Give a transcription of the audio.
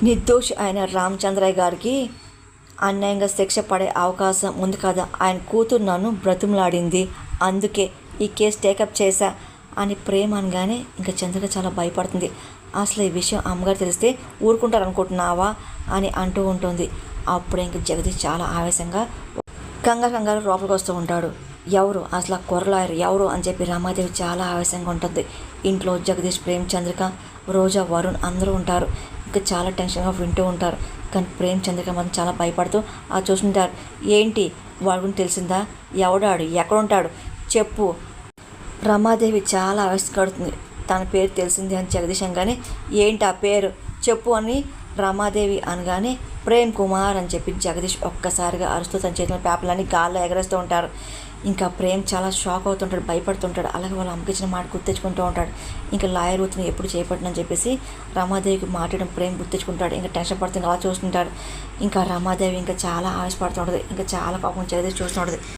నిర్దోషి అయిన రామచంద్రయ్య గారికి అన్యాయంగా శిక్ష పడే అవకాశం ఉంది కదా, ఆయన కూతురు నన్ను బ్రతిమలాడింది, అందుకే ఈ కేసు టేకప్ చేశా అని ప్రేమ అనగానే ఇంకా చంద్రిక చాలా భయపడుతుంది. అసలు ఈ విషయం అమ్మగారు తెలిస్తే ఊరుకుంటారు అనుకుంటున్నావా అని అంటూ ఉంటుంది. అప్పుడే ఇంక జగదీష్ చాలా ఆవేశంగా కంగారు లోపలికి వస్తూ ఉంటాడు. ఎవరు అసలు కొరలాయరు ఎవరు అని చెప్పి రమాదేవి చాలా ఆవేశంగా ఉంటుంది. ఇంట్లో జగదీష్, ప్రేమ్, చంద్రిక, రోజా, వరుణ్ అందరూ ఉంటారు. ఇంకా చాలా టెన్షన్గా వింటూ ఉంటారు. కానీ ప్రేమ్, చంద్రిక మాత్రం చాలా భయపడుతూ చూస్తుంటారు. ఏంటి వాడి గురించి తెలిసిందా? ఎవడాడు, ఎక్కడుంటాడు చెప్పు. రమాదేవి చాలా ఆవేశపడుతుంది. తన పేరు తెలిసింది అని జగదీష్ అనగానే ఏంటి ఆ పేరు చెప్పు అని రమాదేవి అనగానే ప్రేమ్ కుమార్ అని చెప్పి జగదీష్ ఒక్కసారిగా అరుస్తూ తన చేతిలో పేపర్లన్నీ గాల్లో ఎగరేస్తూ ఉంటారు. ఇంకా ప్రేమ్ చాలా షాక్ అవుతుంటాడు, భయపడుతుంటాడు. అలాగే వాళ్ళ అమ్మకి ఇచ్చిన మాట గుర్తెచ్చుకుంటూ ఉంటాడు. ఇంకా లాయర్ వృత్తిని ఎప్పుడు చేపట్టనని చెప్పేసి రమాదేవికి మాట్లాడడం ప్రేమ్ గుర్తెచ్చుకుంటాడు. ఇంకా టెన్షన్ పడుతుంది, అలా చూస్తుంటాడు. ఇంకా రమాదేవి ఇంకా చాలా ఆవేశపడుతుంటుంది. ఇంకా చాలా పాపం జగదీష్ చూస్తుంటుంది.